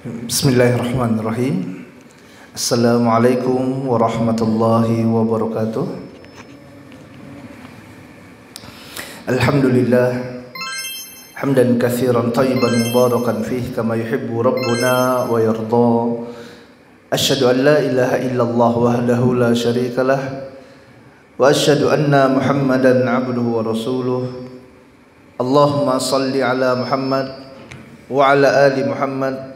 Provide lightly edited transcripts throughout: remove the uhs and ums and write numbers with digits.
Bismillahirrahmanirrahim. Assalamualaikum warahmatullahi wabarakatuh. Alhamdulillah hamdan katsiran thayyiban mubarakan fihi kama yuhibbu rabbuna wa yarda. Asyhadu an la ilaha illallah wahdahu la syarika lah wa asyhadu anna Muhammadan abduhu wa rasuluh. Allahumma salli ala Muhammad wa ala ali Muhammad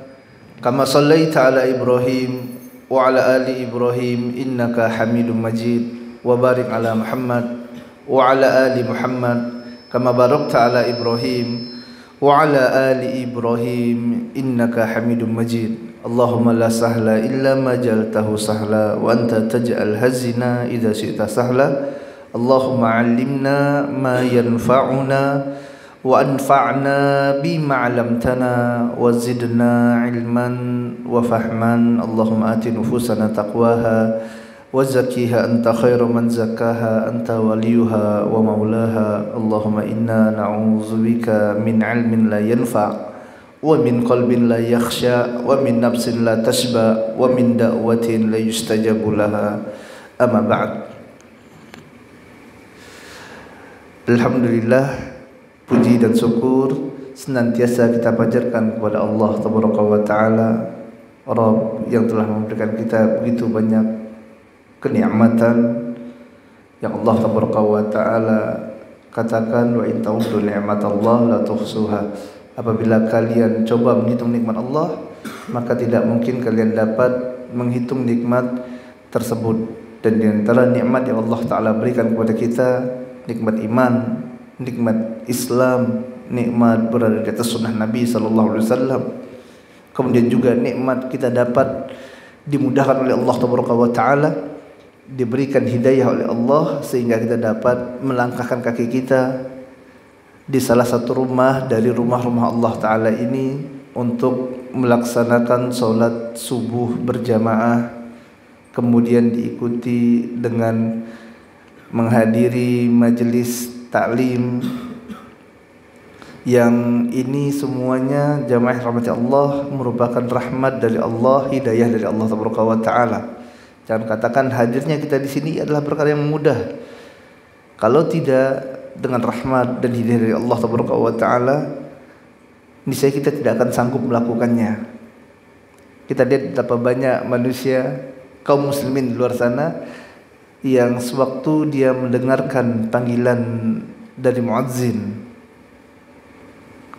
kama sallaita ala Ibrahim wa ala ali Ibrahim innaka Hamidum Majid, wa barik ala Muhammad wa ala ali Muhammad kama barakta ala Ibrahim wa ala ali Ibrahim innaka Hamidum Majid. Allahumma la sahla illa ma ja'altahu sahla wa anta taj'al hazina idza syi'ta sahla. Allahumma 'allimna ma yanfa'una wa anfa'na bima 'allamtana wa zidna 'ilman wa fahman. Allahumma ati nufusana taqwaha wa zakkiha anta khairu man zakkaha anta waliyuha wa maulaha. Allahumma inna na'udzubika min 'ilmin la yanfa' wa min qalbin la yakhsha wa min nafsin la tashba wa min da'watin la yustajabu laha. Amma ba'd. Alhamdulillah, puji dan syukur senantiasa kita panjatkan kepada Allah Tabaraka wa Ta'ala, Rabb yang telah memberikan kita begitu banyak kenikmatan yang Allah Tabaraka wa Ta'ala katakan, wa in ta'uddu ni'matallah la tuhsuha. Apabila kalian coba menghitung nikmat Allah, maka tidak mungkin kalian dapat menghitung nikmat tersebut. Dan di antara nikmat yang Allah Ta'ala berikan kepada kita, nikmat iman, nikmat Islam, nikmat berada di atas sunnah Nabi sallallahu alaihi wasallam. Kemudian juga nikmat kita dapat dimudahkan oleh Allah Taala, diberikan hidayah oleh Allah sehingga kita dapat melangkahkan kaki kita di salah satu rumah dari rumah-rumah Allah Taala ini untuk melaksanakan sholat subuh berjamaah, kemudian diikuti dengan menghadiri majelis taklim, yang ini semuanya jamaah rahmati Allah merupakan rahmat dari Allah, hidayah dari Allah Taala. Jangan katakan hadirnya kita di sini adalah perkara yang mudah. Kalau tidak dengan rahmat dan hidayah dari Allah Taala, niscaya kita tidak akan sanggup melakukannya. Kita lihat betapa banyak manusia kaum muslimin di luar sana yang sewaktu dia mendengarkan panggilan dari muadzin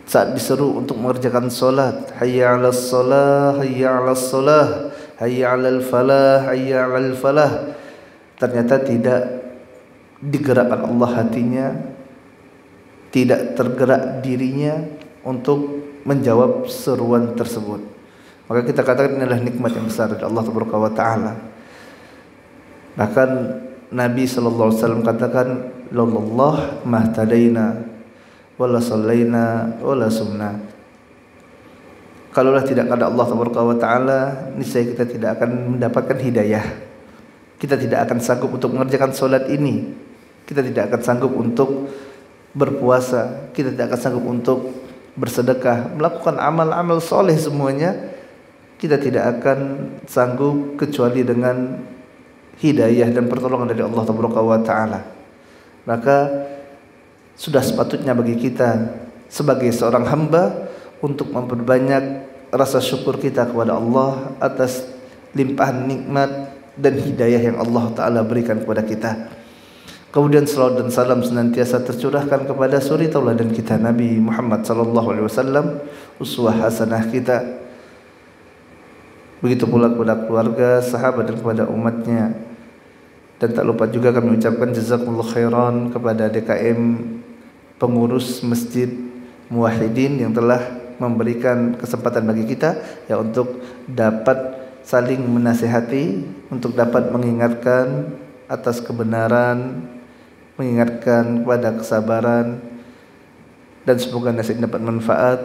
saat diseru untuk mengerjakan solat, hayya 'alas shalah, hayya 'alas shalah, hayya 'alal falah, hayya 'alal falah, ternyata tidak digerakkan Allah hatinya, tidak tergerak dirinya untuk menjawab seruan tersebut. Maka kita katakan ini adalah nikmat yang besar dari Allah Taala. Bahkan Nabi sallallahu alaihi wasallam katakan, "Lallah mahtadaina wala sallaina wala sumna." Kalaulah tidak ada Allah Taala, niscaya kita tidak akan mendapatkan hidayah. Kita tidak akan sanggup untuk mengerjakan salat ini. Kita tidak akan sanggup untuk berpuasa. Kita tidak akan sanggup untuk bersedekah, melakukan amal-amal soleh semuanya. Kita tidak akan sanggup kecuali dengan hidayah dan pertolongan dari Allah Taala. Maka sudah sepatutnya bagi kita sebagai seorang hamba untuk memperbanyak rasa syukur kita kepada Allah atas limpahan nikmat dan hidayah yang Allah Ta'ala berikan kepada kita. Kemudian salawat dan salam senantiasa tercurahkan kepada suri tauladan kita, Nabi Muhammad sallallahu alaihi wasallam, uswah hasanah kita. Begitu pula kepada keluarga, sahabat dan kepada umatnya. Dan tak lupa juga kami ucapkan jazakumullah khairan kepada DKM pengurus Masjid Muwahhidin yang telah memberikan kesempatan bagi kita ya untuk dapat saling menasihati, untuk dapat mengingatkan atas kebenaran, mengingatkan kepada kesabaran, dan semoga nasihat dapat manfaat.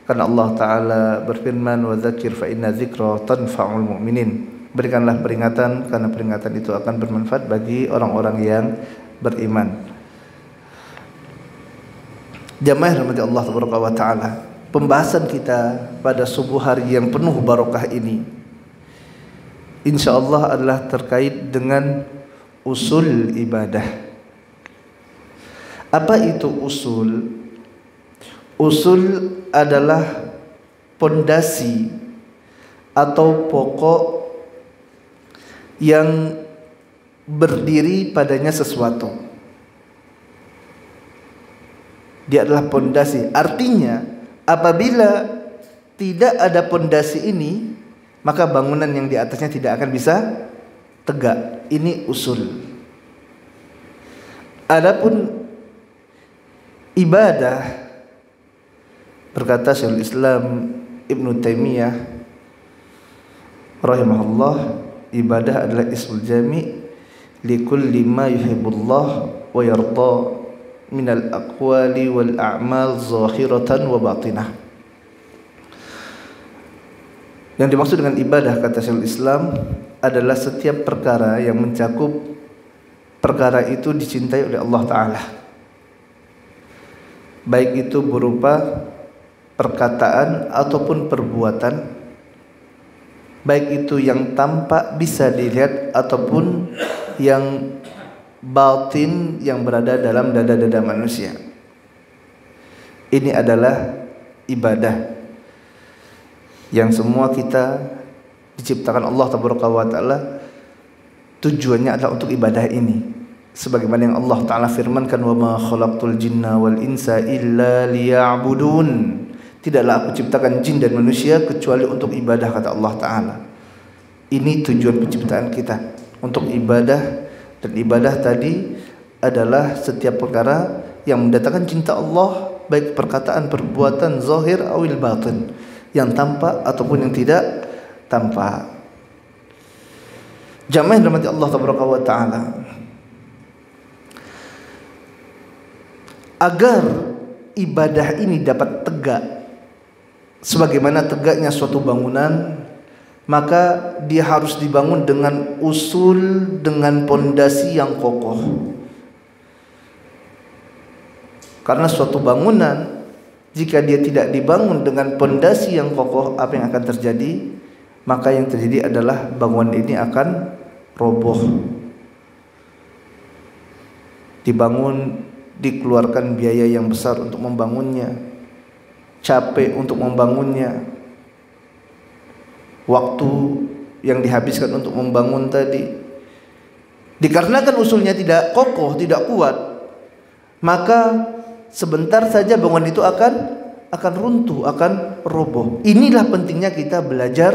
Karena Allah Ta'ala berfirman, wa dzakir fa inna dzikra tanfa'ul mu'minin. Berikanlah peringatan karena peringatan itu akan bermanfaat bagi orang-orang yang beriman. Jamaah rahmati Allah Taala, pembahasan kita pada subuh hari yang penuh barokah ini insyaallah adalah terkait dengan usul ibadah. Apa itu usul? Usul adalah pondasi atau pokok yang berdiri padanya sesuatu. Dia adalah pondasi. Artinya, apabila tidak ada pondasi ini, maka bangunan yang di atasnya tidak akan bisa tegak. Ini usul. Adapun ibadah, berkata Syekhul Islam Ibnu Taimiyah rahimahullah, ibadah adalah ismul jami' likulli ma yuhibbullah wa yarda minal aqwali wal a'mal zahiratan wa batinah. Yang dimaksud dengan ibadah, kata Syekhul Islam, adalah setiap perkara yang mencakup perkara itu dicintai oleh Allah Ta'ala, baik itu berupa perkataan ataupun perbuatan, baik itu yang tampak bisa dilihat ataupun yang batin yang berada dalam dada-dada manusia. Ini adalah ibadah yang semua kita diciptakan Allah Ta'ala, tujuannya adalah untuk ibadah ini. Sebagaimana yang Allah Ta'ala firmankan, wa ma khalaqtul jinna wal insa illa liya'budun. Tidaklah aku ciptakan jin dan manusia kecuali untuk ibadah, kata Allah Ta'ala. Ini tujuan penciptaan kita, untuk ibadah. Dan ibadah tadi adalah setiap perkara yang mendatangkan cinta Allah, baik perkataan, perbuatan, zahir awil batin, yang tampak ataupun yang tidak tampak. Jamaah yang dirahmati Allah Ta'ala, agar ibadah ini dapat tegak sebagaimana tegaknya suatu bangunan, maka dia harus dibangun dengan usul, dengan pondasi yang kokoh. Karena suatu bangunan, jika dia tidak dibangun dengan pondasi yang kokoh, apa yang akan terjadi? Maka yang terjadi adalah bangunan ini akan roboh. Dibangun, dikeluarkan biaya yang besar untuk membangunnya, capek untuk membangunnya, waktu yang dihabiskan untuk membangun tadi. Dikarenakan usulnya tidak kokoh, tidak kuat, maka sebentar saja bangunan itu akan runtuh, akan roboh. Inilah pentingnya kita belajar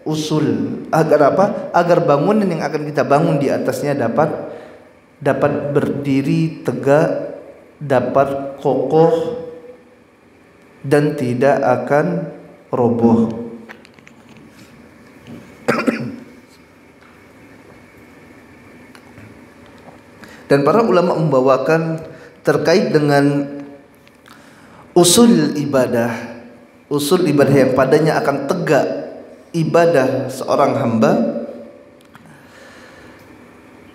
usul. Agar apa? Agar bangunan yang akan kita bangun di atasnya dapat berdiri tegak, dapat kokoh, dan tidak akan roboh. Dan para ulama membawakan terkait dengan usul ibadah yang padanya akan tegak ibadah seorang hamba.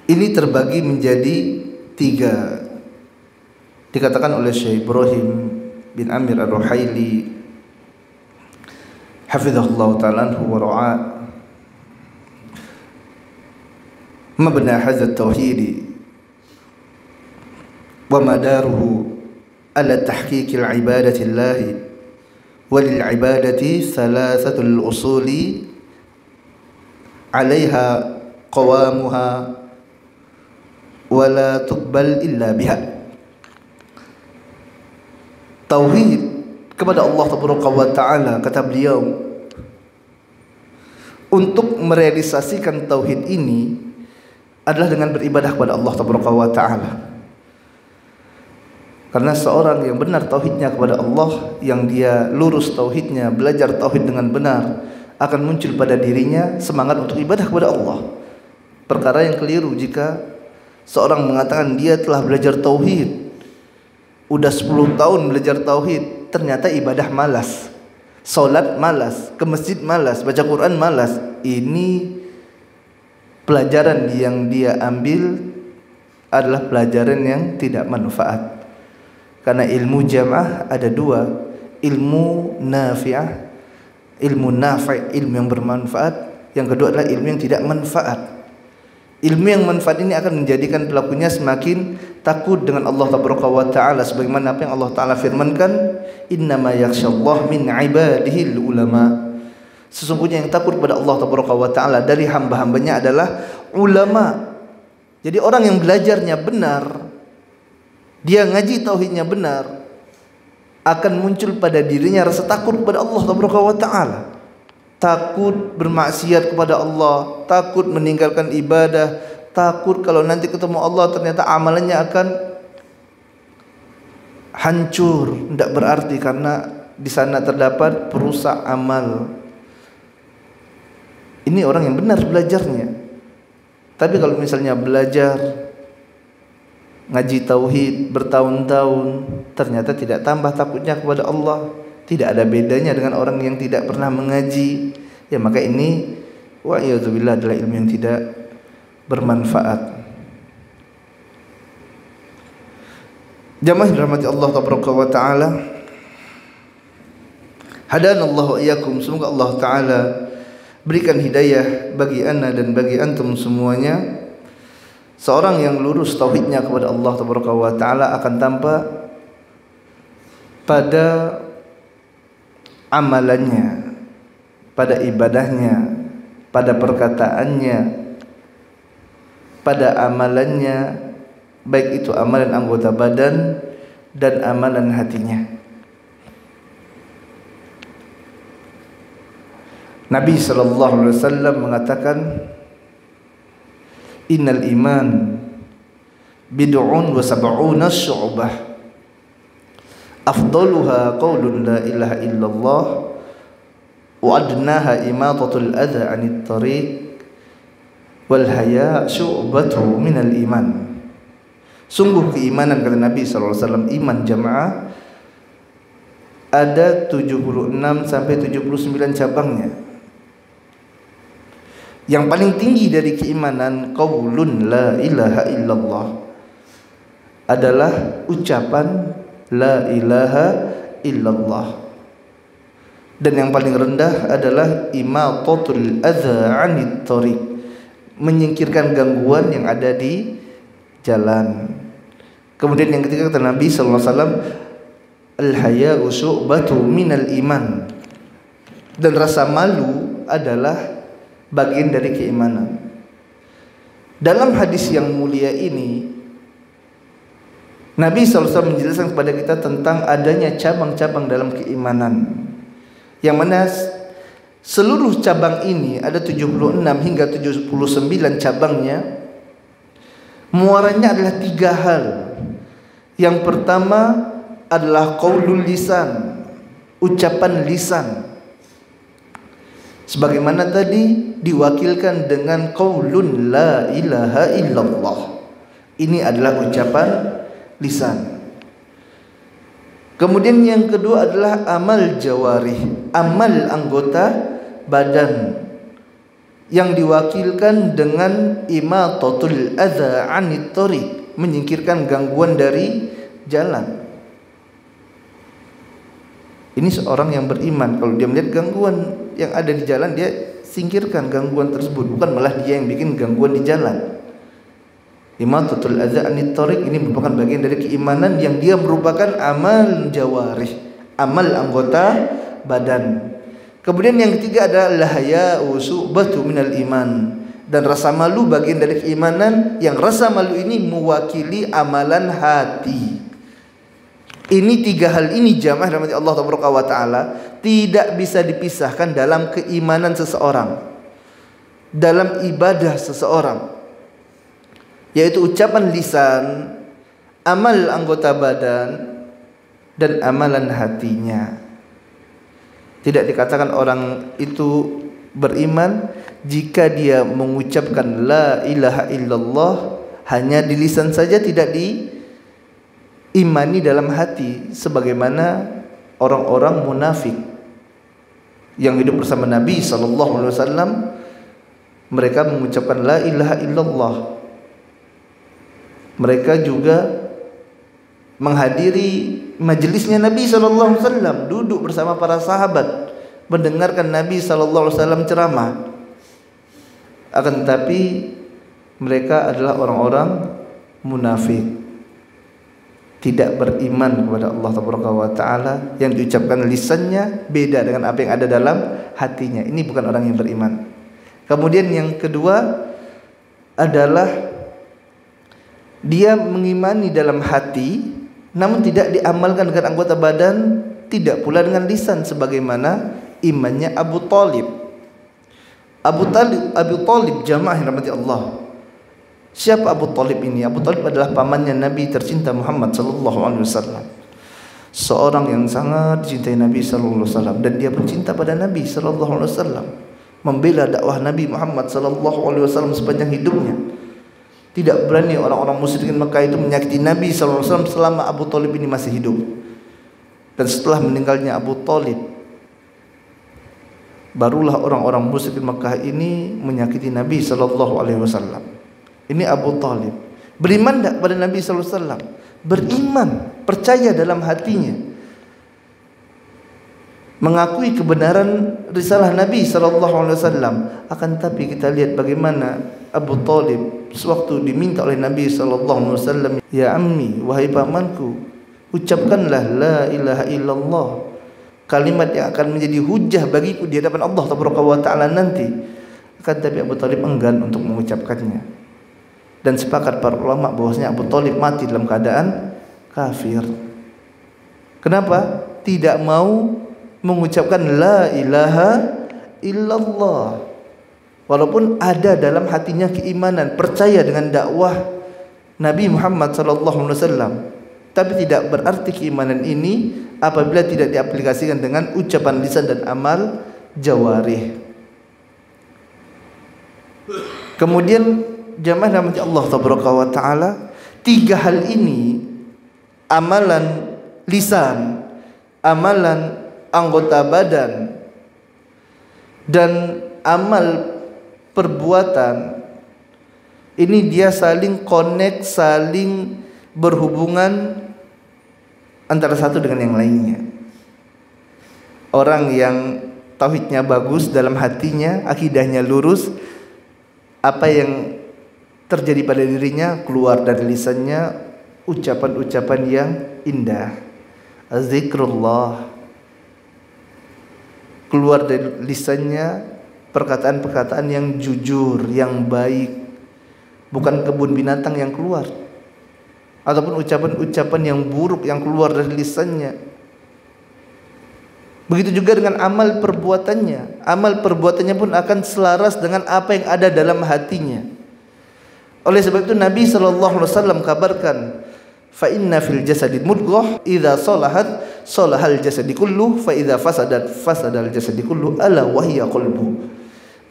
Ini terbagi menjadi 3. Dikatakan oleh Syekh Ibrahim bin Amir Ar-Ruhaili hafizahullah ta'ala wa ra'a, mabna hadha at-tauhid wa madaruhu ala tahqiq al-ibadati lillahi wa lil-ibadati thalathatul usuli 'alayha qawamuha wa la tuqbal illa biha. Tauhid kepada Allah Ta'ala, kata beliau, untuk merealisasikan tauhid ini adalah dengan beribadah kepada Allah Ta'ala. Karena seorang yang benar tauhidnya kepada Allah, yang dia lurus tauhidnya, belajar tauhid dengan benar, akan muncul pada dirinya semangat untuk ibadah kepada Allah. Perkara yang keliru jika seorang mengatakan dia telah belajar tauhid, udah 10 tahun belajar tauhid, ternyata ibadah malas, salat malas, ke masjid malas, baca Quran malas. Ini pelajaran yang dia ambil adalah pelajaran yang tidak manfaat. Karena ilmu jamaah ada 2, ilmu nafi'ah, ilmu nafi', ilmu yang bermanfaat. Yang kedua adalah ilmu yang tidak manfaat. Ilmu yang manfaat ini akan menjadikan pelakunya semakin takut dengan Allah Taala, sebagaimana apa yang Allah Taala firmankan, innama yakhshallah min ibadihil ulama. Sesungguhnya yang takut kepada Allah Taala dari hamba-hambanya adalah ulama. Jadi orang yang belajarnya benar, dia ngaji tauhidnya benar, akan muncul pada dirinya rasa takut kepada Allah Taala. Takut bermaksiat kepada Allah, takut meninggalkan ibadah, takut kalau nanti ketemu Allah ternyata amalannya akan hancur, tidak berarti karena di sana terdapat perusak amal. Ini orang yang benar belajarnya. Tapi kalau misalnya belajar ngaji tauhid bertahun-tahun ternyata tidak tambah takutnya kepada Allah, tidak ada bedanya dengan orang yang tidak pernah mengaji, ya maka ini wa'iyadzubillah adalah ilmu yang tidak bermanfaat. Jamaah dirahmati Allah Taala, hadanallahu wa iyyakum, semoga Allah Taala berikan hidayah bagi ana dan bagi antum semuanya. Seorang yang lurus tauhidnya kepada Allah Taala akan tampak pada amalannya, pada ibadahnya, pada perkataannya, pada amalannya, baik itu amalan anggota badan dan amalan hatinya. Nabi sallallahu alaihi wasallam mengatakan, innal iman bid'un wa sab'una syu'bah, afdaluha qaulun la ilaha illallah wa adnaha imatatul adha 'anit tariq wal haya syu'batu minal iman. Sungguh keimanan, kata Nabi sallallahu alaihi wasallam, iman jamaah ada 76 sampai 79 cabangnya. Yang paling tinggi dari keimanan, qaulun la ilaha illallah, adalah ucapan la ilaha illallah. Dan yang paling rendah adalah imatatul adza 'anit thariq, menyingkirkan gangguan yang ada di jalan. Kemudian yang ketiga kata Nabi sallallahu alaihi wasallam, al haya'u syu'batu minal iman, dan rasa malu adalah bagian dari keimanan. Dalam hadis yang mulia ini Nabi SAW menjelaskan kepada kita tentang adanya cabang-cabang dalam keimanan, yang mana seluruh cabang ini ada 76 hingga 79 cabangnya. Muaranya adalah 3 hal. Yang pertama adalah qaulul lisan, ucapan lisan, sebagaimana tadi diwakilkan dengan qaulun la ilaha illallah. Ini adalah ucapan lisan. Kemudian yang kedua adalah amal jawarih, amal anggota badan, yang diwakilkan dengan imatatul adza 'anit thariq, menyingkirkan gangguan dari jalan. Ini seorang yang beriman, kalau dia melihat gangguan yang ada di jalan, dia singkirkan gangguan tersebut, bukan malah dia yang bikin gangguan di jalan. Imatatul adza 'anit thariq ini merupakan bagian dari keimanan yang dia merupakan amal jawarih, amal anggota badan. Kemudian yang ketiga adalah haya'u syu'batu minal iman, dan rasa malu bagian dari keimanan, yang rasa malu ini mewakili amalan hati. Ini 3 hal ini jamaah rahmati Allah Taala tidak bisa dipisahkan dalam keimanan seseorang, dalam ibadah seseorang, yaitu ucapan lisan, amal anggota badan, dan amalan hatinya. Tidak dikatakan orang itu beriman jika dia mengucapkan la ilaha illallah hanya di lisan saja, tidak diimani dalam hati, sebagaimana orang-orang munafik yang hidup bersama Nabi SAW. Mereka mengucapkan la ilaha illallah, mereka juga menghadiri majelisnya Nabi sallallahu alaihi wasallam, duduk bersama para sahabat mendengarkan Nabi sallallahu alaihi wasallam ceramah. Akan tetapi mereka adalah orang-orang munafik, tidak beriman kepada Allah Taala. Yang diucapkan lisannya beda dengan apa yang ada dalam hatinya. Ini bukan orang yang beriman. Kemudian yang kedua adalah dia mengimani dalam hati, namun tidak diamalkan dengan anggota badan, tidak pula dengan lisan, sebagaimana imannya Abu Talib. Abu Talib jamaah yang rahmati Allah. Siapa Abu Talib ini? Abu Talib adalah pamannya Nabi tercinta Muhammad sallallahu alaihi wasallam. Seorang yang sangat dicintai Nabi sallallahu alaihi wasallam, dan dia pun cinta pada Nabi sallallahu alaihi wasallam. Membela dakwah Nabi Muhammad sallallahu alaihi wasallam sepanjang hidupnya. Tidak berani orang-orang musyrikin Mekah itu menyakiti Nabi sallallahu alaihi wasallam selama Abu Talib ini masih hidup. Dan setelah meninggalnya Abu Talib, barulah orang-orang musyrikin Mekah ini menyakiti Nabi sallallahu alaihi wasallam. Ini Abu Talib. Beriman tak pada Nabi sallallahu alaihi wasallam? Beriman, percaya dalam hatinya, mengakui kebenaran risalah Nabi sallallahu alaihi wasallam. Akan tapi kita lihat bagaimana Abu Talib sewaktu diminta oleh Nabi sallallahu alaihi wasallam, "Ya ammi, wahai pamanku, ucapkanlah la ilaha illallah, kalimat yang akan menjadi hujah bagiku di hadapan Allah Taala nanti." Akan tapi Abu Talib enggan untuk mengucapkannya. Dan sepakat para ulama bahwasanya Abu Talib mati dalam keadaan kafir. Kenapa? Tidak mau mengucapkan la ilaha illallah. Walaupun ada dalam hatinya keimanan, percaya dengan dakwah Nabi Muhammad sallallahu alaihi wasallam, tapi tidak berarti keimanan ini apabila tidak diaplikasikan dengan ucapan lisan dan amal jawarih. Kemudian jamaah rahmati Allah Taala, tiga hal ini, amalan lisan, amalan anggota badan, dan amal perbuatan, ini dia saling connect, saling berhubungan antara satu dengan yang lainnya. Orang yang tauhidnya bagus dalam hatinya, akidahnya lurus, apa yang terjadi pada dirinya keluar dari lisannya ucapan-ucapan yang indah, zikrullah. Keluar dari lisannya perkataan-perkataan yang jujur, yang baik, bukan kebun binatang yang keluar, ataupun ucapan-ucapan yang buruk yang keluar dari lisannya. Begitu juga dengan amal perbuatannya. Amal perbuatannya pun akan selaras dengan apa yang ada dalam hatinya. Oleh sebab itu Nabi sallallahu alaihi wasallam kabarkan, fa inna fil jasadi mudghah idza salahat salahal jasadi kullu, fa idza fasadat fasadal jasadi kullu, ala wahya qalbu.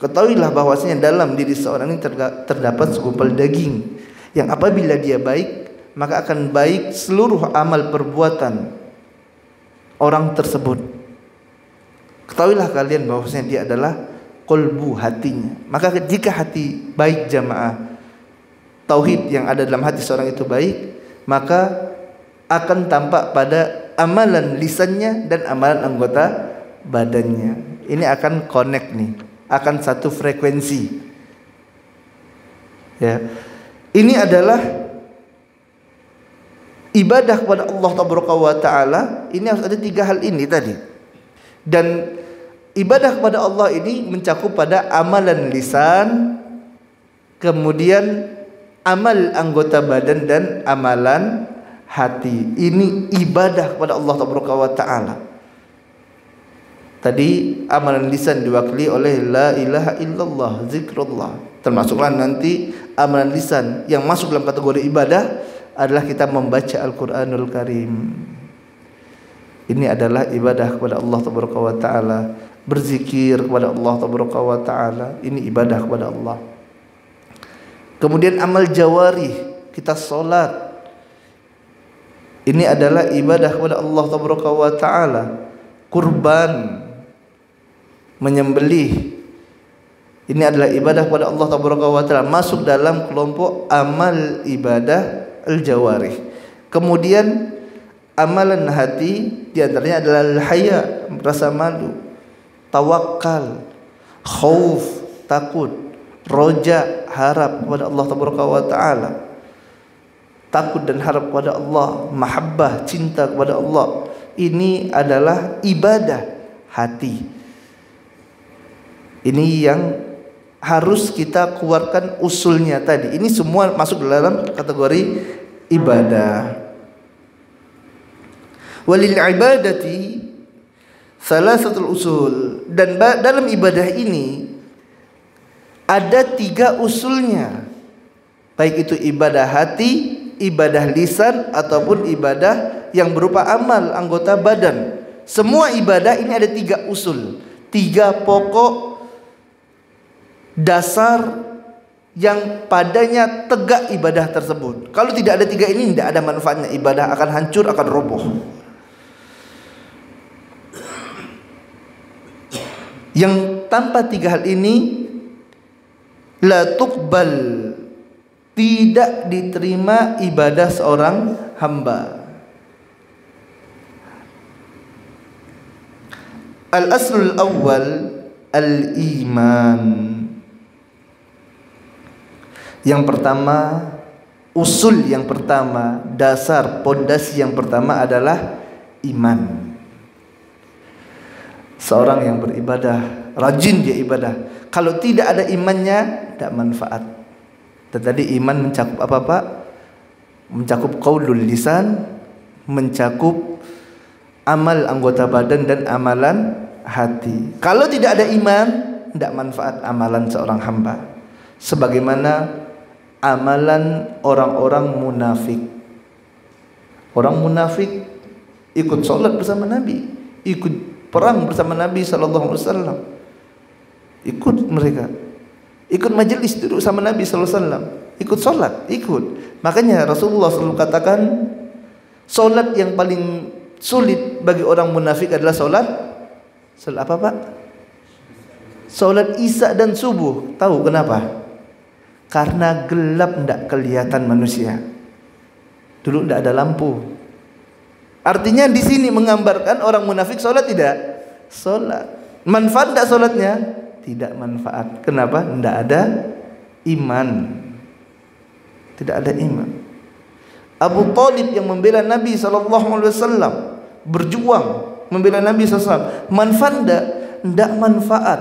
Ketahuilah bahwasanya dalam diri seorang ini terdapat segumpal daging yang apabila dia baik, maka akan baik seluruh amal perbuatan orang tersebut. Ketahuilah kalian bahwasanya dia adalah qalbu, hatinya. Maka jika hati baik jamaah, tauhid yang ada dalam hati seorang itu baik, maka akan tampak pada amalan lisannya dan amalan anggota badannya. Ini akan connect nih, akan satu frekuensi. Ya. Ini adalah ibadah kepada Allah Taala. Ini harus ada tiga hal ini tadi. Dan ibadah kepada Allah ini mencakup pada amalan lisan, kemudian amal anggota badan, dan amalan hati. Ini ibadah kepada Allah Taala. Tadi amalan lisan diwakili oleh la ilaha illallah, zikrullah. Termasuklah nanti amalan lisan yang masuk dalam kategori ibadah adalah kita membaca Al-Quranul Karim. Ini adalah ibadah kepada Allah Taala. Berzikir kepada Allah Taala, ini ibadah kepada Allah. Kemudian amal jawarih, kita solat, ini adalah ibadah kepada Allah Taala. Kurban, menyembelih, ini adalah ibadah kepada Allah Taala, masuk dalam kelompok amal ibadah al-jawarih. Kemudian Amalan hati diantaranya adalah al-haya, rasa malu, tawakal, khauf, takut, roja, harap kepada Allah Tabaraka wa Ta'ala, takut dan harap kepada Allah, mahabbah, cinta kepada Allah. Ini adalah ibadah hati. Ini yang harus kita keluarkan usulnya tadi. Ini semua masuk dalam kategori ibadah. Walil ibadati salasatul usul, dan dalam ibadah ini ada 3 usulnya, baik itu ibadah hati, ibadah lisan, ataupun ibadah yang berupa amal anggota badan. Semua ibadah ini ada 3 usul, 3 pokok dasar yang padanya tegak ibadah tersebut. Kalau tidak ada 3 ini, tidak ada manfaatnya, ibadah akan hancur, akan roboh. Yang tanpa 3 hal ini la tuqbal, tidak diterima ibadah seorang hamba. Al-aslul awwal al-iman. Yang pertama, usul yang pertama, dasar pondasi yang pertama adalah iman. Seorang yang beribadah, rajin dia ibadah, kalau tidak ada imannya, tidak manfaat. Dan tadi iman mencakup apa Pak? Mencakup qaulul lisan, mencakup amal anggota badan dan amalan hati. Kalau tidak ada iman, tidak manfaat amalan seorang hamba. Sebagaimana amalan orang-orang munafik. Orang munafik ikut sholat bersama Nabi, ikut perang bersama Nabi SAW, ikut mereka, ikut majelis duduk sama Nabi SAW, ikut sholat, ikut. Makanya Rasulullah selalu katakan, sholat yang paling sulit bagi orang munafik adalah sholat apa Pak? Sholat isya dan subuh. Tahu kenapa? Karena gelap, tidak kelihatan manusia. Dulu tidak ada lampu. Artinya di sini menggambarkan orang munafik sholat tidak? Sholat. Manfaat tidak sholatnya? Tidak manfaat. Kenapa? Tidak ada iman. Tidak ada iman. Abu Talib yang membela Nabi SAW, berjuang membela Nabi SAW, manfaat tidak? Tidak manfaat.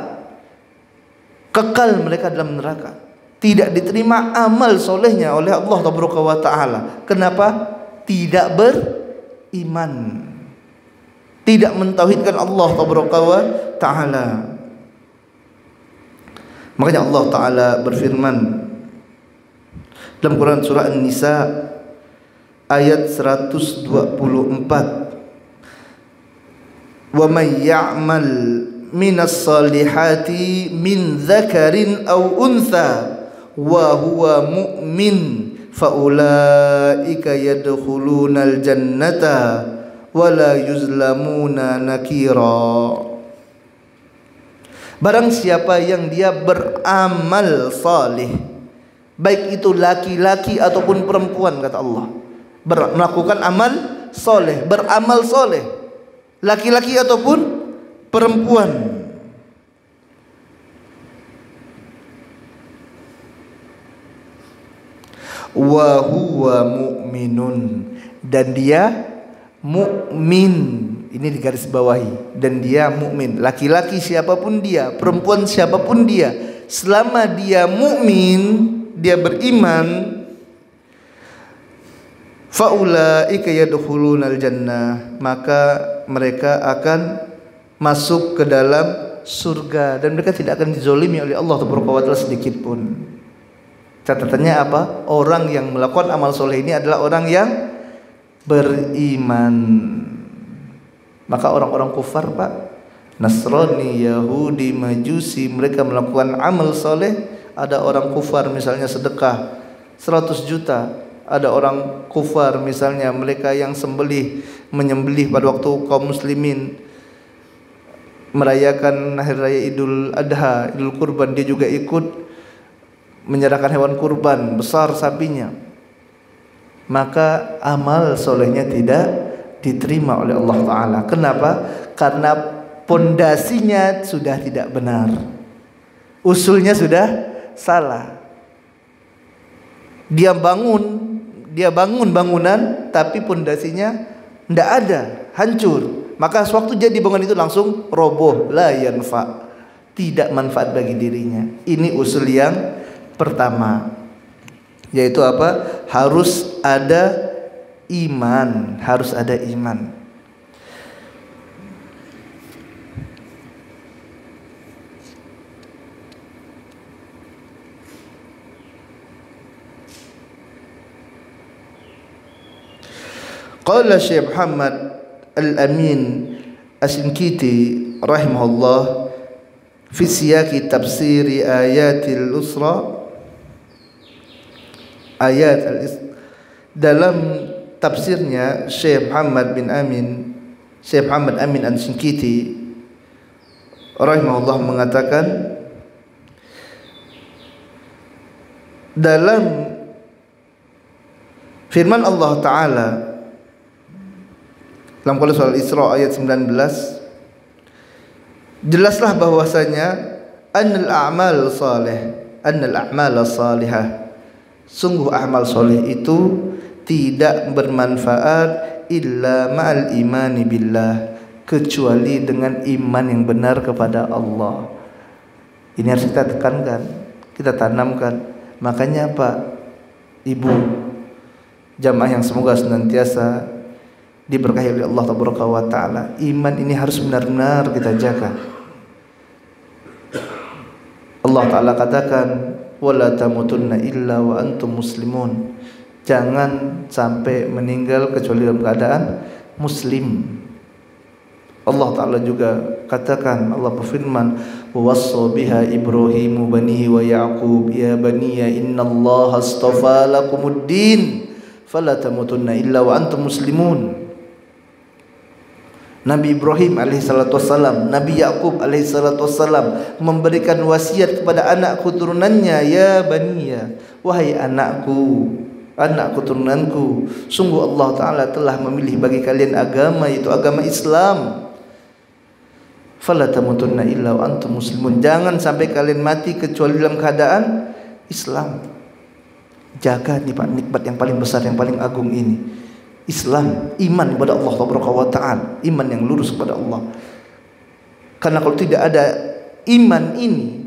Kekal mereka dalam neraka. Tidak diterima amal solehnya oleh Allah Taala. Kenapa? Tidak beriman, tidak mentauhidkan Allah Taala. Makanya Allah Taala berfirman dalam Quran surah An-Nisa ayat 124, wa may ya'mal minas salihati min dzakarin aw untha wa huwa mu'min faulaika yadkhulunal jannata wa la yuzlamuna nakira. Barang siapa yang dia beramal salih, baik itu laki-laki ataupun perempuan, kata Allah, melakukan amal soleh, beramal soleh, laki-laki ataupun perempuan, wa huwa mu'minun, dan dia mukmin. Ini digaris bawahi, dan dia mukmin. Laki-laki siapapun dia, perempuan siapapun dia, selama dia mukmin, dia beriman, faulaika yadkhulunal jannah, maka mereka akan masuk ke dalam surga, dan mereka tidak akan dizolimi oleh Allah Taala sedikit pun. Catatannya apa? Orang yang melakukan amal soleh ini adalah orang yang beriman. Maka orang-orang kufar Pak, Nasrani, Yahudi, Majusi, mereka melakukan amal soleh. Ada orang kufar misalnya sedekah 100 juta. Ada orang kufar misalnya mereka yang menyembelih pada waktu kaum muslimin merayakan hari raya Idul Adha, Idul Kurban, dia juga ikut menyerahkan hewan kurban besar sapinya. Maka amal solehnya tidak diterima oleh Allah Ta'ala. Kenapa? Karena pondasinya sudah tidak benar, usulnya sudah salah. Dia bangun bangunan tapi pondasinya tidak ada, hancur. Maka sewaktu jadi bangunan itu langsung roboh, la yanfa, tidak manfaat bagi dirinya. Ini usul yang pertama, yaitu apa? Harus ada iman, harus ada iman. Qala Syekh Muhammad Al-Amin Asy-Syinkiti rahimahullah fi siyaqi tafsiri ayatil usra, dalam tafsirnya Syekh Muhammad Amin Asy-Syinkiti rahimahullah mengatakan, dalam firman Allah Ta'ala dalam surah Al-Isra ayat 19, jelaslah bahwasanya annal a'mal salihah, sungguh amal soleh itu tidak bermanfaat illa ma'al imani billah, kecuali dengan iman yang benar kepada Allah. Ini harus kita tekankan, kita tanamkan. Makanya Pak, Ibu, jamaah yang semoga senantiasa diberkahi oleh Allah Ta'ala, iman ini harus benar-benar kita jaga. Allah Ta'ala katakan, wala tamutunna illa wa antum muslimun, jangan sampai meninggal kecuali dalam keadaan muslim. Allah Ta'ala juga katakan, Allah berfirman, wassa biha Ibrahimu banihi wa Ya'qub ya baniya innallaha astafa lakumuddin fala tamutunna illa wa antum muslimun. Nabi Ibrahim alaihissalatu wassalam, Nabi Ya'qub alaihissalatu wassalam memberikan wasiat kepada anak keturunannya, ya baniya, wahai anakku, anak keturunanku, sungguh Allah Ta'ala telah memilih bagi kalian agama, yaitu agama Islam. Fala tamutunna illa wa antum muslimun, jangan sampai kalian mati kecuali dalam keadaan Islam. Jaga nikmat yang paling besar, yang paling agung ini, Islam, iman kepada Allah Ta'ala, iman yang lurus kepada Allah. Karena kalau tidak ada iman ini,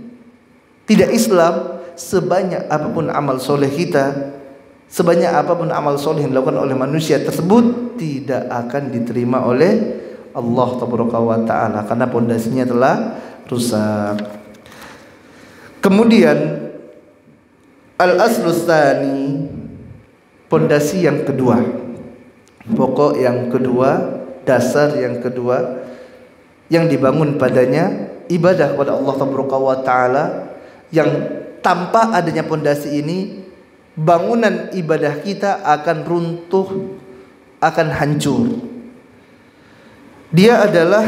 tidak Islam, sebanyak apapun amal soleh kita, sebanyak apapun amal soleh yang dilakukan oleh manusia tersebut, tidak akan diterima oleh Allah Ta'ala, karena pondasinya telah rusak. Kemudian al-aslus tsani, pondasi yang kedua, pokok yang kedua, dasar yang kedua yang dibangun padanya ibadah kepada Allah Ta'ala, yang tanpa adanya pondasi ini bangunan ibadah kita akan runtuh, akan hancur. Dia adalah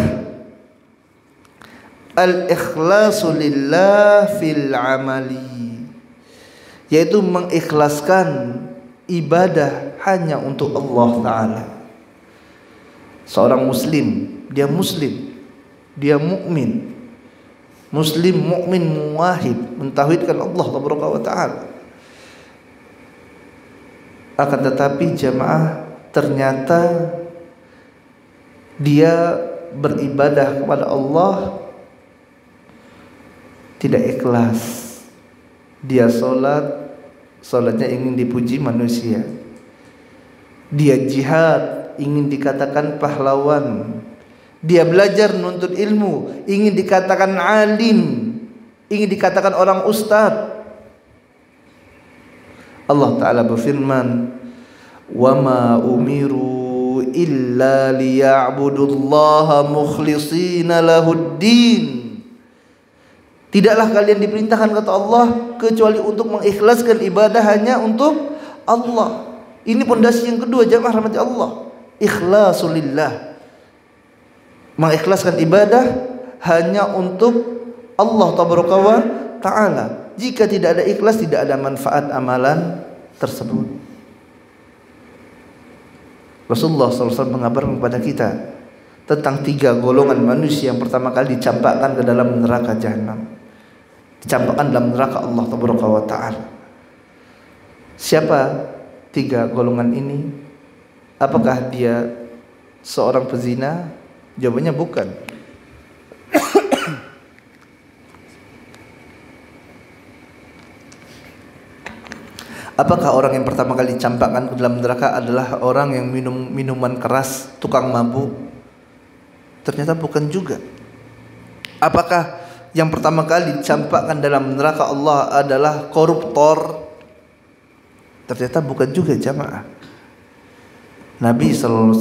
al-ikhlasu lillah fil amali, yaitu mengikhlaskan ibadah hanya untuk Allah Ta'ala. Seorang muslim, dia mukmin, muslim, mukmin, muwahhid, mentauhidkan Allah Ta'ala. Akan tetapi jamaah, ternyata dia beribadah kepada Allah tidak ikhlas. Dia solatnya ingin dipuji manusia. Dia jihad, ingin dikatakan pahlawan. Dia belajar nuntut ilmu, ingin dikatakan alim, ingin dikatakan orang ustaz. Allah Ta'ala berfirman, wa ma umiru illa liya'budullaha mukhlishina lahuddin. Tidaklah kalian diperintahkan, kata Allah, kecuali untuk mengikhlaskan ibadah hanya untuk Allah. Ini pondasi yang kedua, jamaah rahmati Allah, ikhlasulillah, mengikhlaskan ibadah hanya untuk Allah Ta'ala. Jika tidak ada ikhlas, tidak ada manfaat amalan tersebut. Rasulullah SAW mengabarkan kepada kita tentang 3 golongan manusia yang pertama kali dicampakkan ke dalam neraka jahanam, dicampakkan dalam neraka Allah Taala. Siapa 3 golongan ini? Apakah dia seorang pezina? Jawabannya bukan. Apakah orang yang pertama kali dicampakkan ke dalam neraka adalah orang yang minum minuman keras, tukang mabuk? Ternyata bukan juga. Apakah yang pertama kali dicampakkan dalam neraka Allah adalah koruptor? Ternyata bukan juga, jamaah. Nabi SAW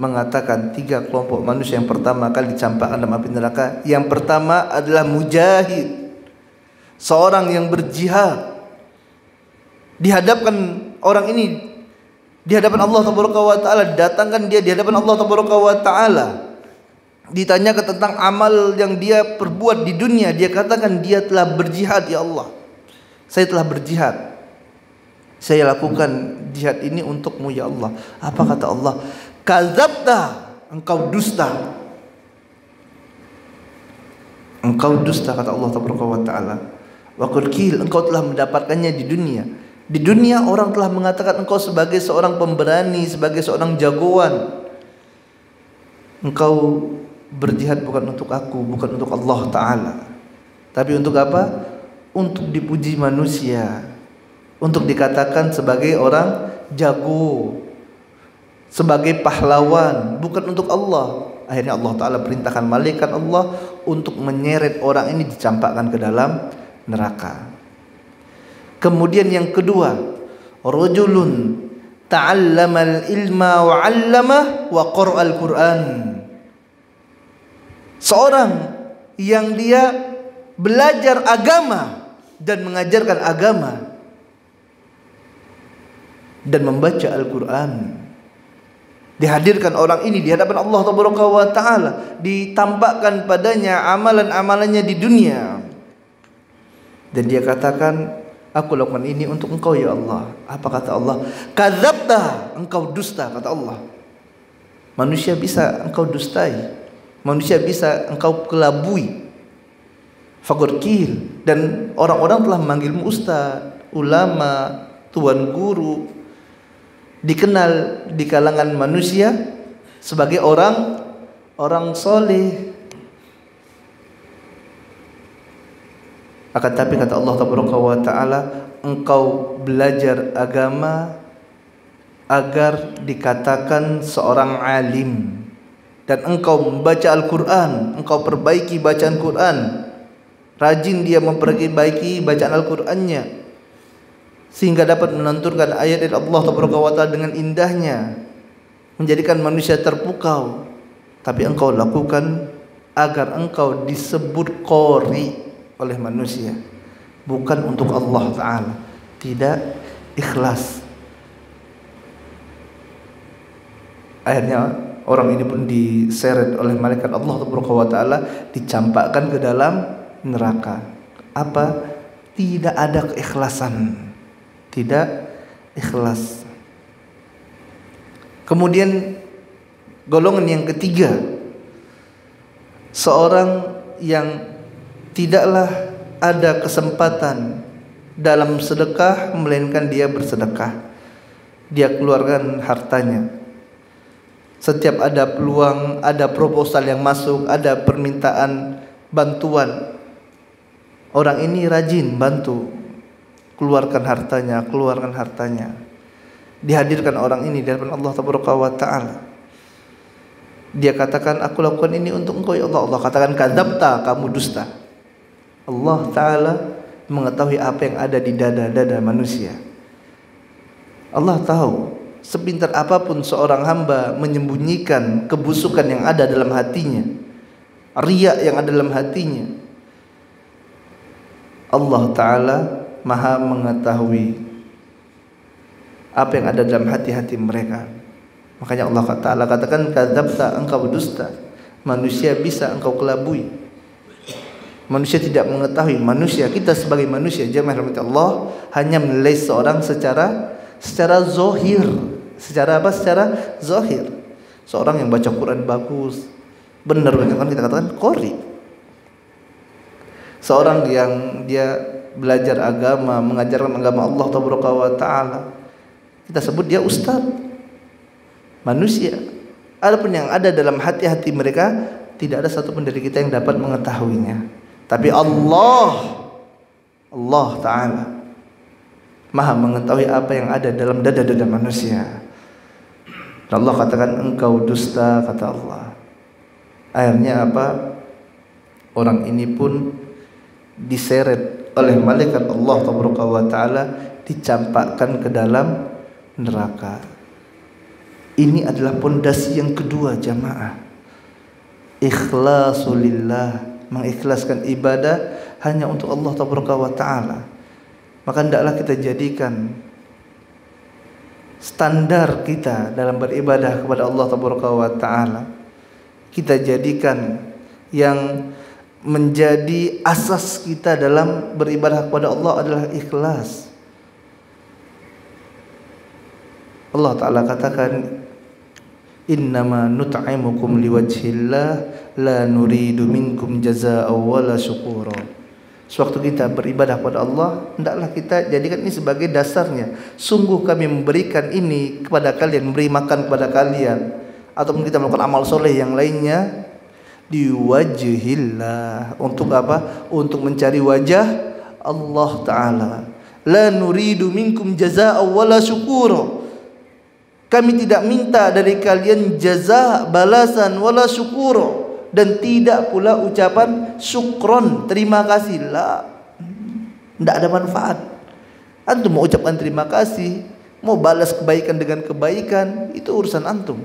mengatakan 3 kelompok manusia yang pertama kali dicampakkan dalam api neraka. Yang pertama adalah mujahid, seorang yang berjihad. Dihadapkan orang ini di hadapan Allah Taala, datangkan dia di hadapan Allah Taala, ditanyakan tentang amal yang dia perbuat di dunia. Dia katakan dia telah berjihad, ya Allah, saya telah berjihad, saya lakukan jihad ini untukmu ya Allah. Apa kata Allah? Kadzabta, engkau dusta. Engkau dusta, kata Allah Taala. Wa qul qil, engkau telah mendapatkannya di dunia. Di dunia orang telah mengatakan engkau sebagai seorang pemberani, sebagai seorang jagoan. Engkau berjihad bukan untuk aku, bukan untuk Allah Ta'ala, tapi untuk apa? Untuk dipuji manusia, untuk dikatakan sebagai orang jago, sebagai pahlawan, bukan untuk Allah. Akhirnya Allah Ta'ala perintahkan malaikat Allah untuk menyeret orang ini, dicampakkan ke dalam neraka. Kemudian yang kedua, rajulun ta'allamal ilma wa 'allamah wa qara'al Qur'an. Seorang yang dia belajar agama dan mengajarkan agama dan membaca Al-Qur'an. Dihadirkan orang ini di hadapan Allah Taala, ditampakkan padanya amalan-amalannya di dunia, dan dia katakan, aku lakukan ini untuk engkau ya Allah. Apa kata Allah? Kadzabta, engkau dusta, kata Allah. Manusia bisa engkau dustai, manusia bisa engkau kelabui. Faqul, dan orang-orang telah memanggilmu ustaz, ulama, tuan guru, dikenal di kalangan manusia sebagai orang soleh. Akan tapi kata Allah Taala, engkau belajar agama agar dikatakan seorang alim, dan engkau membaca Al-Quran, engkau perbaiki bacaan Quran, rajin dia memperbaiki bacaan Al-Qurannya sehingga dapat menenturkan ayat dari Allah Taala dengan indahnya, menjadikan manusia terpukau. Tapi engkau lakukan agar engkau disebut qori oleh manusia, bukan untuk Allah Ta'ala. Tidak ikhlas. Akhirnya orang ini pun diseret oleh malaikat Allah Ta'ala, dicampakkan ke dalam neraka. Apa? Tidak ada keikhlasan, tidak ikhlas. Kemudian golongan yang ketiga, seorang yang tidaklah ada kesempatan dalam sedekah melainkan dia bersedekah. Dia keluarkan hartanya. Setiap ada peluang, ada proposal yang masuk, ada permintaan bantuan, orang ini rajin bantu, keluarkan hartanya. Dihadirkan orang ini di hadapan Allah Taala. Dia katakan, aku lakukan ini untuk engkau ya Allah. Allah katakan, kadzabta, kamu dusta. Allah Ta'ala mengetahui apa yang ada di dada-dada manusia. Allah tahu sepintar apapun seorang hamba menyembunyikan kebusukan yang ada dalam hatinya, riya yang ada dalam hatinya, Allah Ta'ala maha mengetahui apa yang ada dalam hati-hati mereka. Makanya Allah Ta'ala katakan, kadzabta, engkau berdusta. Manusia bisa engkau kelabui. Manusia tidak mengetahui. Manusia, kita sebagai manusia, jemaah rahmat Allah, hanya menilai seorang secara zahir, Secara apa? Secara zahir. Seorang yang baca Quran bagus, benar kan kita katakan qori. Seorang yang dia belajar agama, mengajarkan agama Allah Taala, kita sebut dia ustaz. Manusia. Adapun yang ada dalam hati-hati mereka, tidak ada satupun dari kita yang dapat mengetahuinya. Tapi Allah Ta'ala Maha mengetahui apa yang ada dalam dada-dada manusia. Allah katakan engkau dusta, kata Allah. Akhirnya apa? Orang ini pun diseret oleh malaikat Allah Ta'ala, dicampakkan ke dalam neraka. Ini adalah pondasi yang kedua, jamaah. Ikhlasulillah, mengikhlaskan ibadah hanya untuk Allah Ta'ala. Maka hendaklah kita jadikan standar kita dalam beribadah kepada Allah Ta'ala. Kita jadikan yang menjadi asas kita dalam beribadah kepada Allah adalah ikhlas. Allah Ta'ala katakan, innama nut'imukum liwajhillah la nuridu minkum jazaa'an wala syukura. Sewaktu kita beribadah kepada Allah, hendaklah kita jadikan ini sebagai dasarnya. Sungguh kami memberikan ini kepada kalian, memberi makan kepada kalian, ataupun kita melakukan amal soleh yang lainnya, liwajhillah, untuk apa? Untuk mencari wajah Allah Ta'ala. La nuridu minkum jazaa'an wala syukura. Kami tidak minta dari kalian jaza, balasan, wala syukur, dan tidak pula ucapan syukron, terima kasih. Lah, tidak ada manfaat. Antum mau ucapkan terima kasih, mau balas kebaikan dengan kebaikan, itu urusan antum.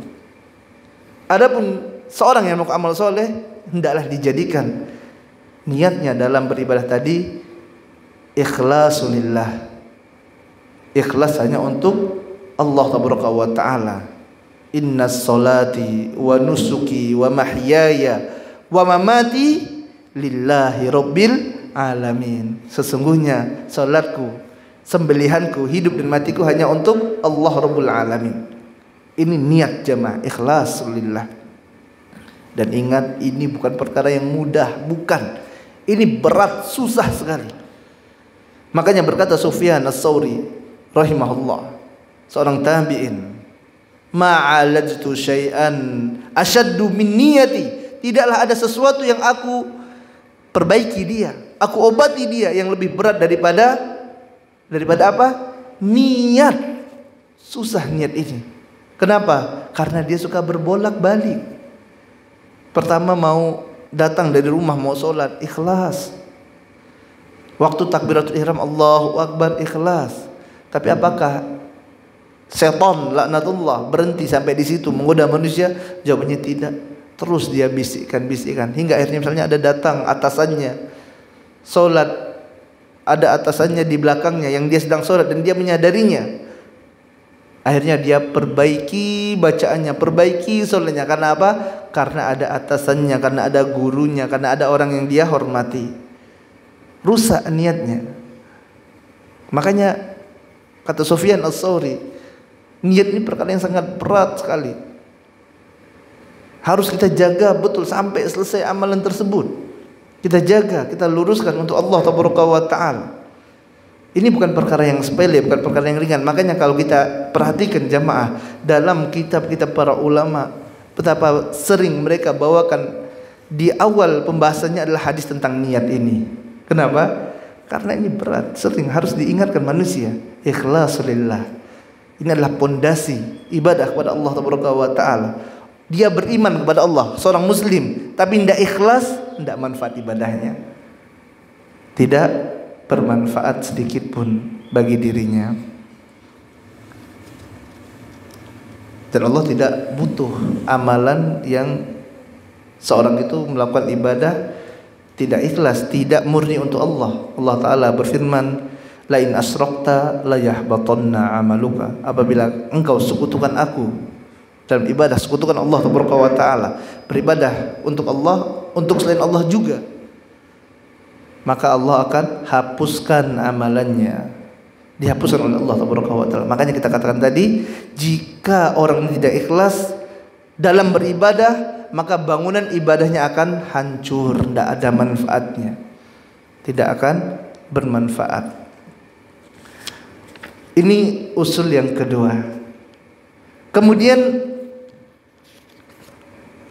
Adapun seorang yang mau amal soleh, hendaklah dijadikan niatnya dalam beribadah tadi ikhlasulillah. Ikhlas hanya untuk Allah Ta'ala. Inna salati wa nusuki wa mahyaya wa mamati lillahi rabbil alamin. Sesungguhnya salatku, sembelihanku, hidup dan matiku hanya untuk Allah Rabbul Alamin. Ini niat jamaah, ikhlas lillah. Dan ingat, ini bukan perkara yang mudah, bukan. Ini berat, susah sekali. Makanya berkata Sufyan Ats-Tsauri rahimahullah, seorang tabi'in, ma'alajtu syai'an asyaddu min niyati. Tidaklah ada sesuatu yang aku perbaiki dia, aku obati dia yang lebih berat daripada apa? Niat. Susah niat ini. Kenapa? Karena dia suka berbolak-balik. Pertama mau datang dari rumah mau sholat, ikhlas. Waktu takbiratul ihram Allahu Akbar, ikhlas. Tapi apakah setan laknatullah berhenti sampai di situ menggoda manusia? Jawabannya tidak. Terus dia bisikkan hingga akhirnya misalnya ada datang atasannya sholat, ada atasannya di belakangnya yang dia sedang sholat dan dia menyadarinya. Akhirnya dia perbaiki bacaannya, perbaiki sholatnya. Karena apa? Karena ada atasannya, karena ada gurunya, karena ada orang yang dia hormati. Rusak niatnya. Makanya kata Sufyan Ats-Tsauri, niat ini perkara yang sangat berat sekali. Harus kita jaga betul sampai selesai amalan tersebut. Kita jaga, kita luruskan untuk Allah Ta'ala. Ini bukan perkara yang sepele, bukan perkara yang ringan. Makanya kalau kita perhatikan jamaah dalam kitab-kitab para ulama, betapa sering mereka bawakan di awal pembahasannya adalah hadis tentang niat ini. Kenapa? Karena ini berat, sering harus diingatkan manusia. Ikhlasulillah. Ini adalah pondasi ibadah kepada Allah Ta'ala. Dia beriman kepada Allah, seorang muslim, tapi tidak ikhlas, tidak manfaat ibadahnya. Tidak bermanfaat sedikit pun bagi dirinya. Dan Allah tidak butuh amalan yang seorang itu melakukan ibadah tidak ikhlas, tidak murni untuk Allah. Allah Ta'ala berfirman, la in asrakta la yahbatanna amaluka. Apabila engkau sekutukan aku dalam ibadah, sekutukan Allah Ta'ala, beribadah untuk Allah, untuk selain Allah juga, maka Allah akan hapuskan amalannya. dihapuskan oleh Allah Taala. Makanya kita katakan tadi, jika orang tidak ikhlas dalam beribadah, maka bangunan ibadahnya akan hancur, tidak ada manfaatnya, tidak akan bermanfaat. Ini usul yang kedua. Kemudian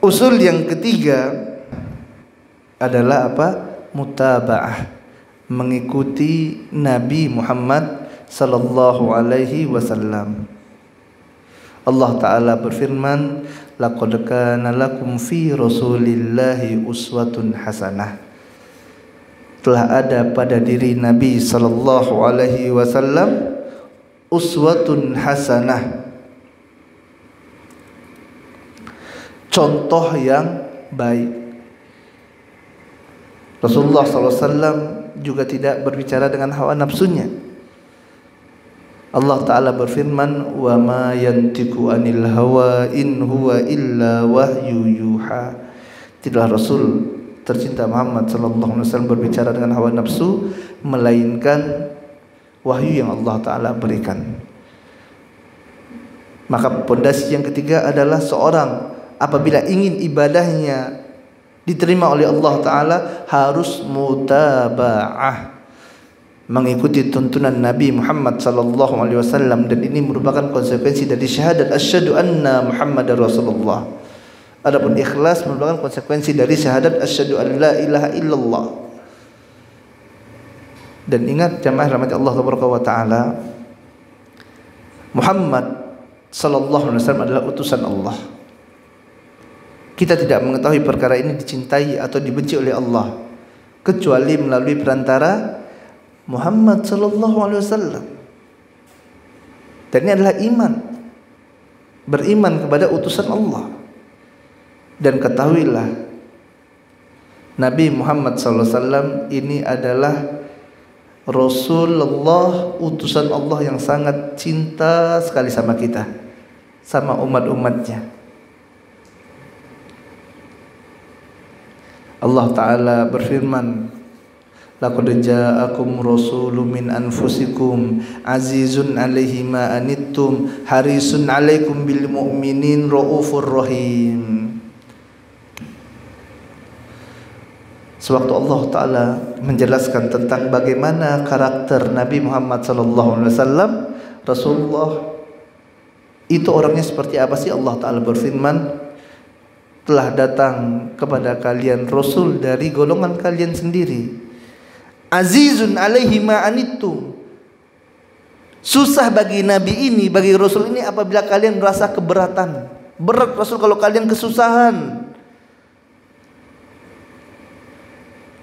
usul yang ketiga adalah apa? Mutaba'ah, mengikuti Nabi Muhammad sallallahu alaihi wasallam. Allah Ta'ala berfirman, laqad kana lakum fi rasulillahi uswatun hasanah. Telah ada pada diri Nabi sallallahu alaihi wasallam uswatun hasanah, contoh yang baik. Rasulullah SAW juga tidak berbicara dengan hawa nafsunya. Allah Ta'ala berfirman, wa ma yantiqu anil hawa in huwa illa wahyu yuha. Tidaklah Rasul tercinta Muhammad SAW berbicara dengan hawa nafsu, melainkan wahyu yang Allah Ta'ala berikan. Maka pondasi yang ketiga adalah seorang apabila ingin ibadahnya diterima oleh Allah Ta'ala harus mutaba'ah, mengikuti tuntunan Nabi Muhammad sallallahu alaihi wasallam, dan ini merupakan konsekuensi dari syahadat asyhadu anna Muhammadar Rasulullah. Adapun ikhlas merupakan konsekuensi dari syahadat asyhadu an la ilaha illallah. Dan ingat jamaah rahmati Allah Taala, Muhammad sallallahu alaihi wasallam adalah utusan Allah. Kita tidak mengetahui perkara ini dicintai atau dibenci oleh Allah kecuali melalui perantara Muhammad sallallahu alaihi wasallam. Dan ini adalah iman, beriman kepada utusan Allah. Dan ketahuilah, Nabi Muhammad sallallahu alaihi wasallam ini adalah Rasulullah, utusan Allah yang sangat cinta sekali sama kita, sama umat-umatnya. Allah Ta'ala berfirman, laqad ja'akum rasulun min anfusikum azizun 'alaihi ma anittum harisun 'alaikum bil mu'minin raufur rahim. Sewaktu Allah Ta'ala menjelaskan tentang bagaimana karakter Nabi Muhammad SAW, Rasulullah itu orangnya seperti apa sih, Allah Ta'ala berfirman, telah datang kepada kalian Rasul dari golongan kalian sendiri, azizun alaihi ma anittum. Susah bagi Nabi ini, bagi Rasul ini apabila kalian merasa keberatan. Berat Rasul kalau kalian kesusahan.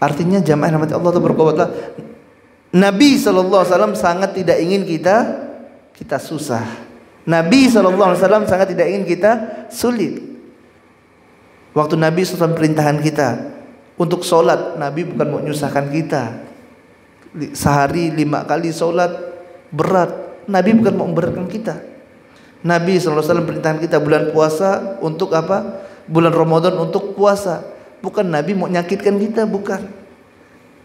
Artinya jamaah rahmati Allah Taala, Nabi SAW sangat tidak ingin kita susah. Nabi SAW sangat tidak ingin kita sulit. Waktu Nabi SAW perintahkan kita untuk sholat, Nabi bukan mau menyusahkan kita. Sehari 5 kali sholat berat, Nabi bukan mau memberatkan kita. Nabi SAW perintahkan kita bulan puasa untuk apa? Bulan Ramadan untuk puasa. Bukan Nabi mau menyakitkan kita, bukan.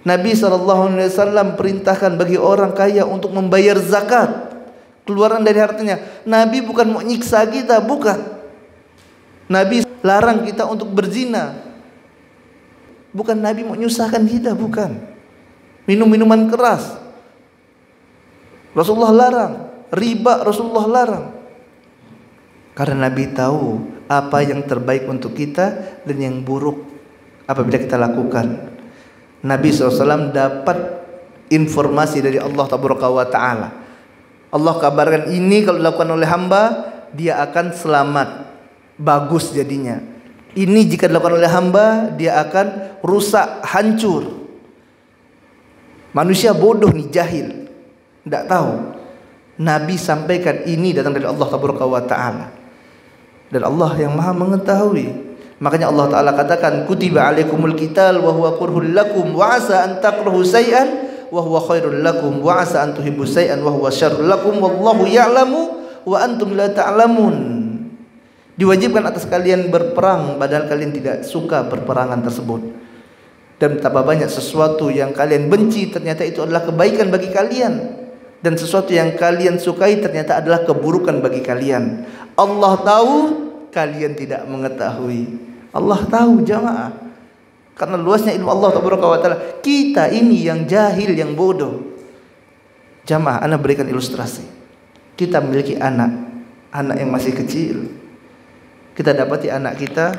Nabi SAW perintahkan bagi orang kaya untuk membayar zakat, keluaran dari hartanya. Nabi bukan mau nyiksa kita, bukan. Nabi larang kita untuk berzina, bukan Nabi mau menyusahkan kita, bukan. Minum minuman keras Rasulullah larang, riba Rasulullah larang. Karena Nabi tahu apa yang terbaik untuk kita dan yang buruk apabila kita lakukan. Nabi SAW dapat informasi dari Allah Ta'ala. Allah kabarkan ini kalau dilakukan oleh hamba, dia akan selamat, bagus jadinya. Ini jika dilakukan oleh hamba, dia akan rusak, hancur. Manusia bodoh nih, jahil, tidak tahu. Nabi sampaikan ini datang dari Allah Ta'ala, dan Allah yang maha mengetahui. Makanya Allah Ta'ala katakan, kutiba alaikumul qital wa huwa kurhul lakum wa asa an takrahu syai'an wa huwa khairul lakum wa asa an tuhibbu syai'an wa huwa syarrul lakum wallahu ya'lamu wa antum la ta'lamun. Diwajibkan atas kalian berperang padahal kalian tidak suka perperangan tersebut. Dan betapa banyak sesuatu yang kalian benci ternyata itu adalah kebaikan bagi kalian. dan sesuatu yang kalian sukai ternyata adalah keburukan bagi kalian. Allah tahu, kalian tidak mengetahui. Allah tahu jamaah. Karena luasnya ilmu Allah Taala. Kita ini yang jahil, yang bodoh. Jamaah, ana berikan ilustrasi. Kita memiliki anak yang masih kecil. Kita dapati anak kita,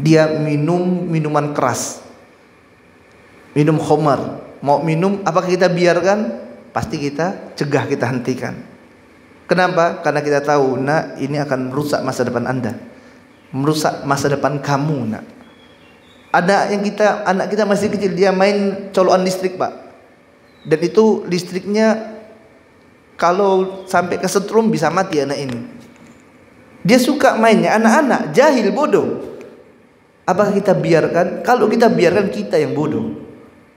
dia minum minuman keras, minum khamar. Mau minum, apakah kita biarkan? Pasti kita cegah, kita hentikan. Kenapa? Karena kita tahu, nak, ini akan merusak masa depan Anda, merusak masa depan kamu, nak. Ada anak kita masih kecil, dia main colokan listrik, Pak. Dan itu listriknya kalau sampai kesetrum bisa mati anak ini. Dia suka mainnya, anak-anak jahil, bodoh. Apakah kita biarkan? Kalau kita biarkan, kita yang bodoh.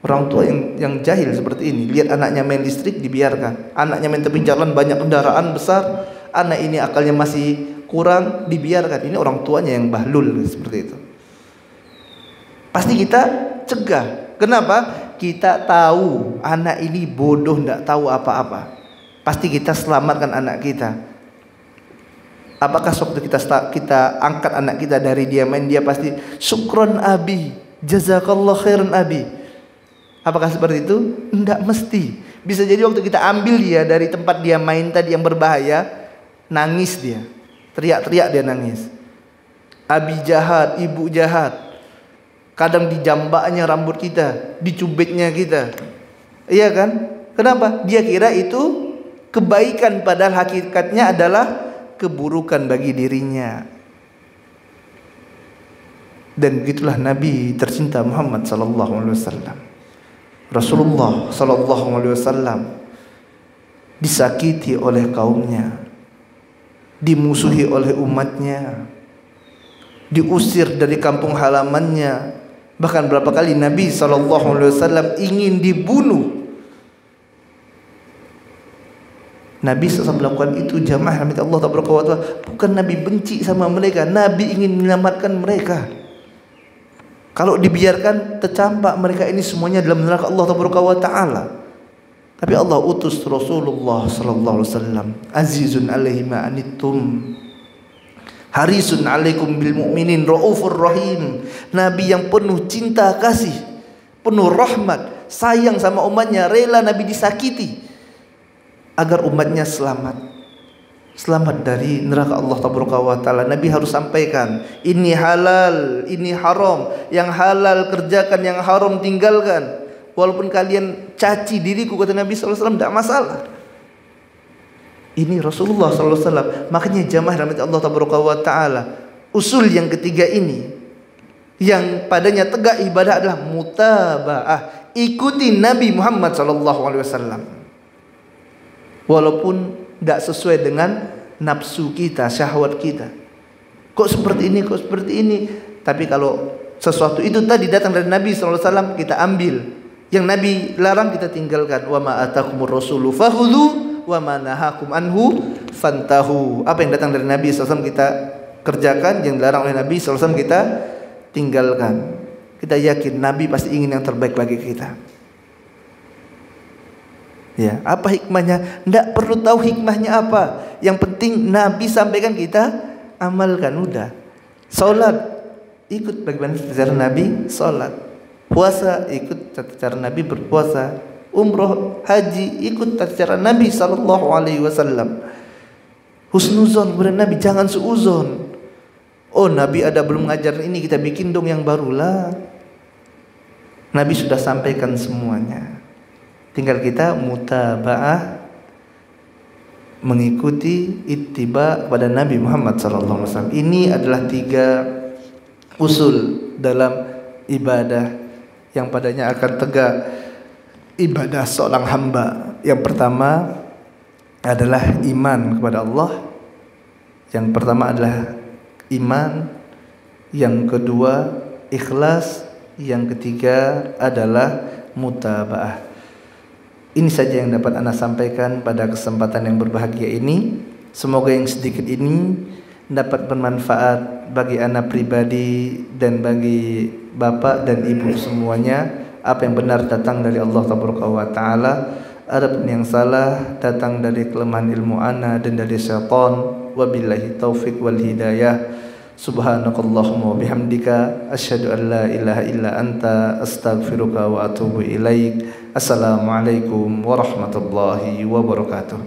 Orang tua yang jahil seperti ini, lihat anaknya main listrik dibiarkan, anaknya main tepi jalan banyak kendaraan besar, anak ini akalnya masih kurang, dibiarkan. Ini orang tuanya yang bahlul seperti itu. Pasti kita cegah. Kenapa? Kita tahu anak ini bodoh, tidak tahu apa-apa. Pasti kita selamatkan anak kita. Apakah waktu kita angkat anak kita dari dia main, dia pasti syukron abi, jazakallah khairan abi. Apakah seperti itu? Tidak mesti. Bisa jadi waktu kita ambil dia dari tempat dia main tadi yang berbahaya, nangis dia, teriak-teriak dia nangis. Abi jahat, ibu jahat. Kadang dijambaknya rambut kita, dicubitnya kita. Iya kan? Kenapa? Dia kira itu kebaikan, padahal hakikatnya adalah keburukan bagi dirinya. Dan begitulah Nabi tercinta Muhammad sallallahu alaihi wasallam. Rasulullah sallallahu alaihi wasallam disakiti oleh kaumnya, dimusuhi oleh umatnya, diusir dari kampung halamannya. Bahkan berapa kali Nabi sallallahu alaihi wasallam ingin dibunuh. Nabi SAW melakukan itu, jamaah rahmat Allah Ta'ala. Bukan Nabi benci sama mereka, Nabi ingin menyelamatkan mereka. Kalau dibiarkan, tercampak mereka ini semuanya dalam neraka Allah Ta'ala. Tapi Allah utus Rasulullah sallallahu alaihi wasallam, azizun alaihi ma anittum, harisun alaikum bil mu'minin raufur rahim. Nabi yang penuh cinta kasih, penuh rahmat, sayang sama umatnya, rela Nabi disakiti agar umatnya selamat dari neraka Allah Ta'ala. Nabi harus sampaikan, ini halal, ini haram. Yang halal kerjakan, yang haram tinggalkan. Walaupun kalian caci diriku, kata Nabi SAW, tidak masalah. Ini Rasulullah SAW. Makanya jamaah rahmat Allah Ta'ala, usul yang ketiga ini, yang padanya tegak ibadah adalah mutaba'ah. Ikuti Nabi Muhammad SAW. Walaupun tidak sesuai dengan nafsu kita, syahwat kita. Kok seperti ini, kok seperti ini. Tapi kalau sesuatu itu tadi datang dari Nabi SAW, kita ambil. Yang Nabi larang kita tinggalkan. Wa ma atakumur rasulu fakhudhu wa ma nahakum anhu fantahu. Apa yang datang dari Nabi SAW kita kerjakan, yang dilarang oleh Nabi SAW kita tinggalkan. Kita yakin Nabi pasti ingin yang terbaik bagi kita. Ya, apa hikmahnya? Tidak perlu tahu hikmahnya apa. Yang penting Nabi sampaikan, kita amalkan, udah. Salat, ikut bagaimana cara Nabi salat. Puasa, ikut cara Nabi berpuasa. Umroh, haji, ikut cara Nabi sallallahu alaihi wasallam. Husnuzon kepada Nabi, jangan suuzon. Oh, Nabi ada belum ngajarin ini, kita bikin dong yang barulah. Nabi sudah sampaikan semuanya. Tinggal kita mutaba'ah, mengikuti ittiba kepada Nabi Muhammad SAW. Ini adalah 3 usul dalam ibadah yang padanya akan tegak ibadah seorang hamba. Yang pertama adalah iman kepada Allah. Yang pertama adalah iman. Yang kedua ikhlas. Yang ketiga adalah mutaba'ah. Ini saja yang dapat Anda sampaikan pada kesempatan yang berbahagia ini. Semoga yang sedikit ini dapat bermanfaat bagi Anda pribadi dan bagi Bapak dan Ibu semuanya. Apa yang benar datang dari Allah Ta'ala. Adapun yang salah datang dari kelemahan ilmu ana dan dari syaitan. Wabillahi taufiq wal hidayah. Subhanakallahumma wa bihamdika asyhadu an la ilaha illa anta astaghfiruka wa atubu ilaik. Assalamualaikum warahmatullahi wabarakatuh.